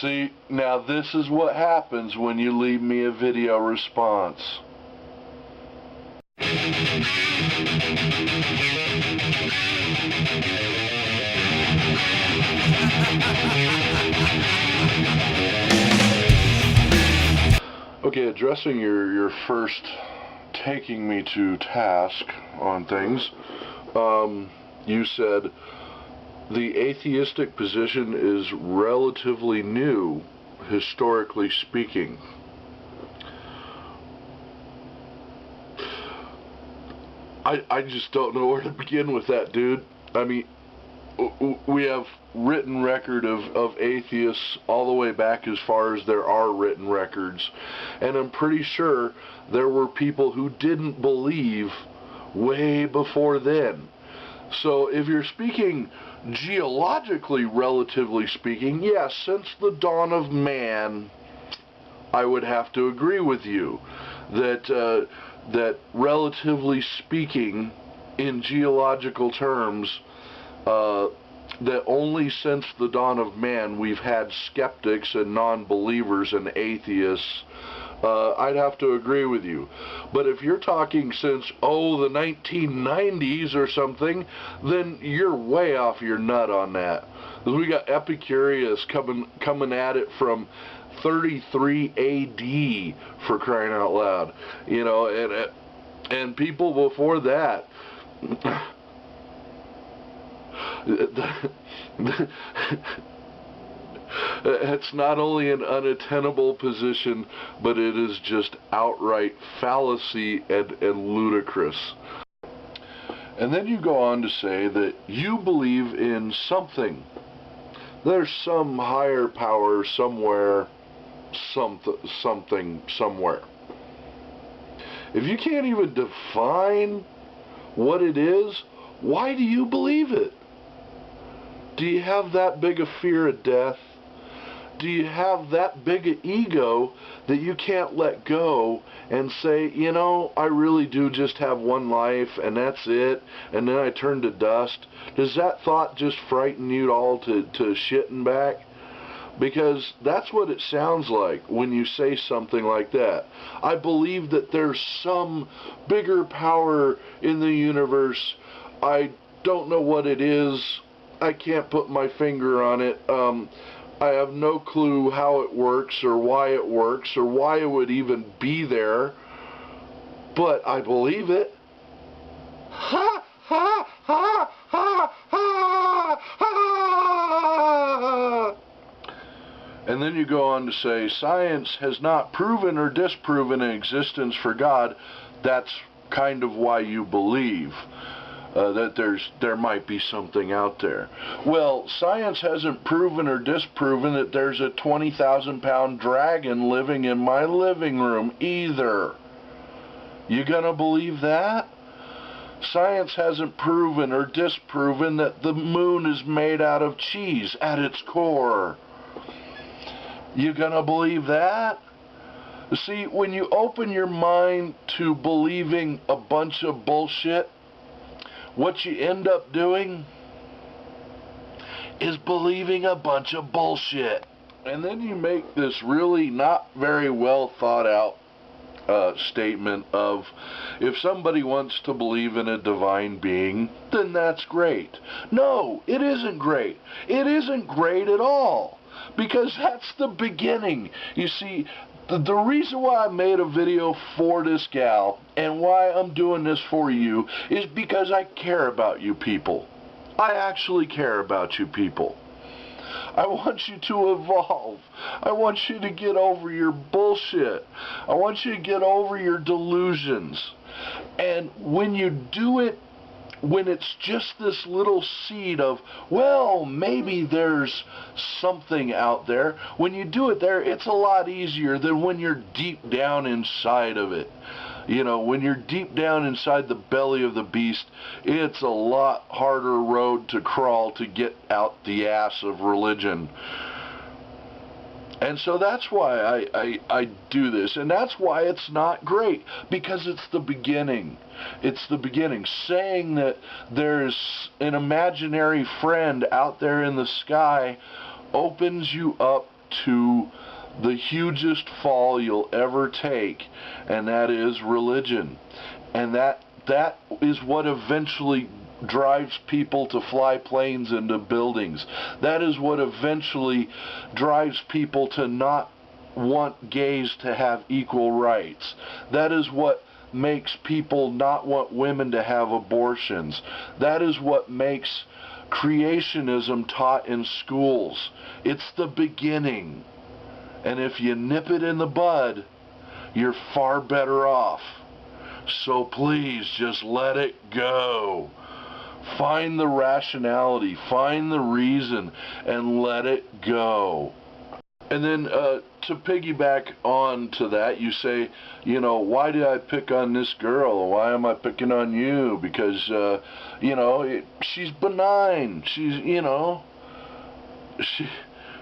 See, now this is what happens when you leave me a video response. Okay, addressing your first taking me to task on things, you said the atheistic position is relatively new, historically speaking. I just don't know where to begin with that, dude. I mean, we have written record of atheists all the way back as far as there are written records, and I'm pretty sure there were people who didn't believe way before then. So if you're speaking geologically, relatively speaking, yes, since the dawn of man, I would have to agree with you that that relatively speaking, in geological terms, that only since the dawn of man we've had skeptics and non-believers and atheists. I'd have to agree with you. But if you're talking since, the 1990s or something, then you're way off your nut on that. Because we got Epicurus coming at it from 33 AD, for crying out loud. You know, and people before that. It's not only an unattainable position, but it is just outright fallacy and ludicrous. And then you go on to say that you believe in something. There's some higher power somewhere, something somewhere. If you can't even define what it is, why do you believe it? Do you have that big a fear of death? Do you have that big an ego that you can't let go and say, you know, I really do just have one life and that's it, and then I turn to dust? Does that thought just frighten you all to shitting back? Because that's what it sounds like when you say something like that. I believe that there's some bigger power in the universe. I don't know what it is. I can't put my finger on it. I have no clue how it works or why it would even be there. But I believe it. Ha ha ha ha ha ha. And then you go on to say, science has not proven or disproven an existence for God. That's kind of why you believe that there might be something out there. Well, science hasn't proven or disproven that there's a 20,000-pound dragon living in my living room either. You gonna believe that? Science hasn't proven or disproven that the moon is made out of cheese at its core. You gonna believe that? See, when you open your mind to believing a bunch of bullshit, what you end up doing is believing a bunch of bullshit. And then you make this really not very well thought out statement of, if somebody wants to believe in a divine being, then that's great. No, it isn't great. It isn't great at all. Because that's the beginning. You see, the reason why I made a video for this gal and why I'm doing this for you is because I care about you people. I actually care about you people. I want you to evolve. I want you to get over your bullshit. I want you to get over your delusions. And when you do it, when it's just this little seed of, well, maybe there's something out there, when you do it there, it's a lot easier than when you're deep down inside of it. You know, when you're deep down inside the belly of the beast, it's a lot harder road to crawl to get out the ass of religion. And so that's why I do this, and that's why it's not great, because it's the beginning. It's the beginning. Saying that there's an imaginary friend out there in the sky opens you up to the hugest fall you'll ever take, and that is religion. And that is what eventually drives people to fly planes into buildings. That is what eventually drives people to not want gays to have equal rights. That is what makes people not want women to have abortions. That is what makes creationism taught in schools. It's the beginning. And if you nip it in the bud, you're far better off. So please just let it go. Find the rationality, find the reason, and let it go. And then to piggyback on to that, you say, you know, why did I pick on this girl? Why am I picking on you? Because, you know, she's benign. She's, you know,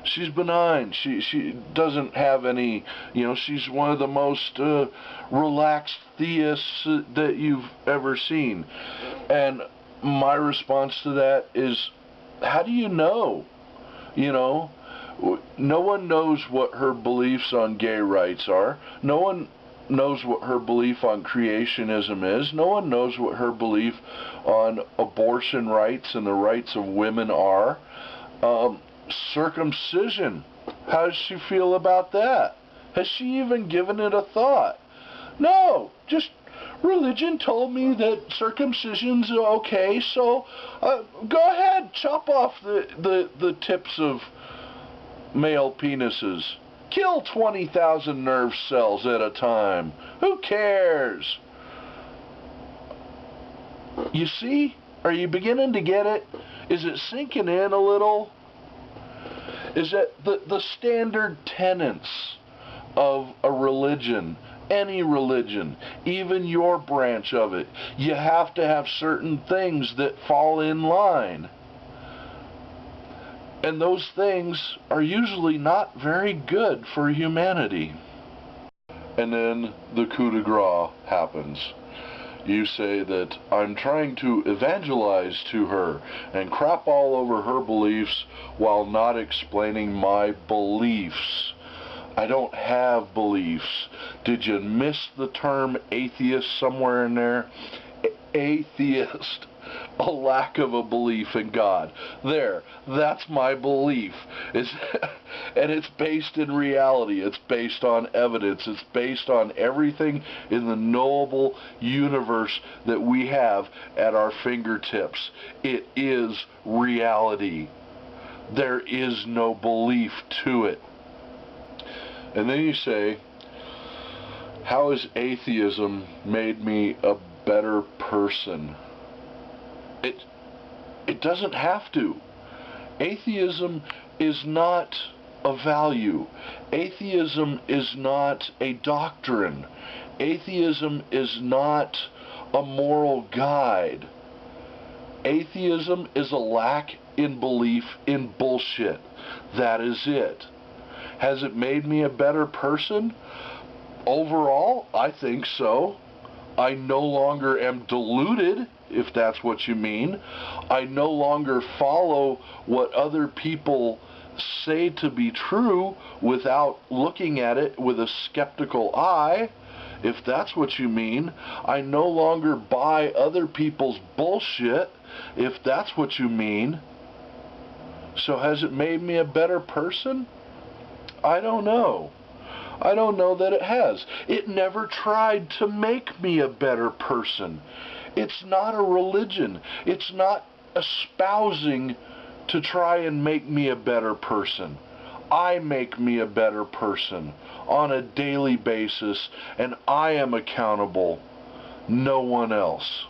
she's benign. She doesn't have any, you know, she's one of the most relaxed theists that you've ever seen. And my response to that is, how do you know? You know, no one knows what her beliefs on gay rights are. No one knows what her belief on creationism is. No one knows what her belief on abortion rights and the rights of women are. Circumcision, how does she feel about that? Has she even given it a thought? No, just religion told me that circumcision's okay, so go ahead, chop off the tips of male penises. Kill 20,000 nerve cells at a time. Who cares? You see? Are you beginning to get it? Is it sinking in a little? Is that the standard tenets of a religion, any religion, even your branch of it, you have to have certain things that fall in line. And those things are usually not very good for humanity. And then the coup de grace happens. You say that I'm trying to evangelize to her and crap all over her beliefs while not explaining my beliefs. I don't have beliefs. Did you miss the term atheist somewhere in there? Atheist. A lack of a belief in God. There, that's my belief. And it's based in reality. It's based on evidence. It's based on everything in the knowable universe that we have at our fingertips. It is reality. There is no belief to it. And then you say, how has atheism made me a better person? It doesn't have to. Atheism is not a value. Atheism is not a doctrine. Atheism is not a moral guide. Atheism is a lack in belief in bullshit. That is it. Has it made me a better person? Overall, I think so. I no longer am deluded, if that's what you mean. I no longer follow what other people say to be true without looking at it with a skeptical eye, if that's what you mean. I no longer buy other people's bullshit, if that's what you mean. So has it made me a better person? I don't know. I don't know that it has. It never tried to make me a better person. It's not a religion. It's not espousing to try and make me a better person. I make me a better person on a daily basis, and I am accountable, no one else.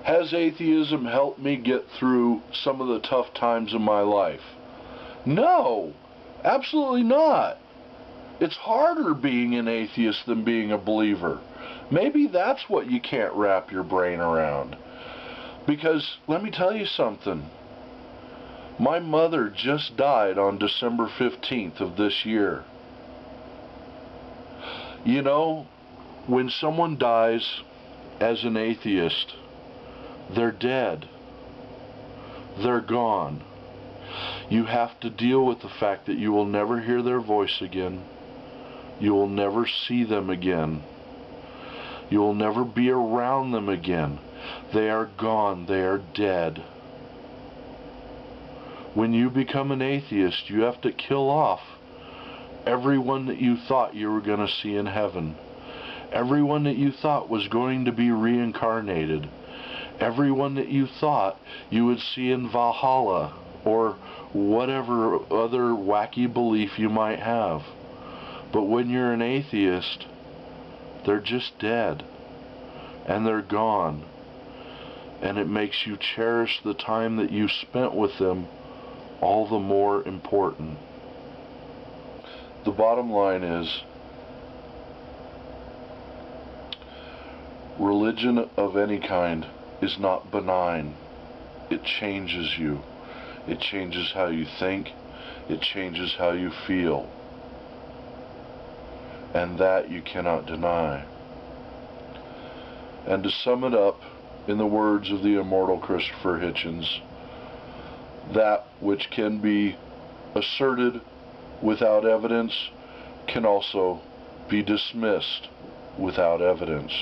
Has atheism helped me get through some of the tough times in my life? No, absolutely not. It's harder being an atheist than being a believer. Maybe that's what you can't wrap your brain around. Because, let me tell you something. My mother just died on December 15th of this year. You know, when someone dies as an atheist, they're dead. They're gone. You have to deal with the fact that you will never hear their voice again. You will never see them again. You will never be around them again. They are gone. They are dead. When you become an atheist, you have to kill off everyone that you thought you were going to see in heaven. Everyone that you thought was going to be reincarnated. Everyone that you thought you would see in Valhalla or whatever other wacky belief you might have. But when you're an atheist, they're just dead. And they're gone. And it makes you cherish the time that you spent with them all the more important. The bottom line is, religion of any kind is not benign. It changes you. It changes how you think. It changes how you feel. And that you cannot deny. And to sum it up, in the words of the immortal Christopher Hitchens, that which can be asserted without evidence can also be dismissed without evidence.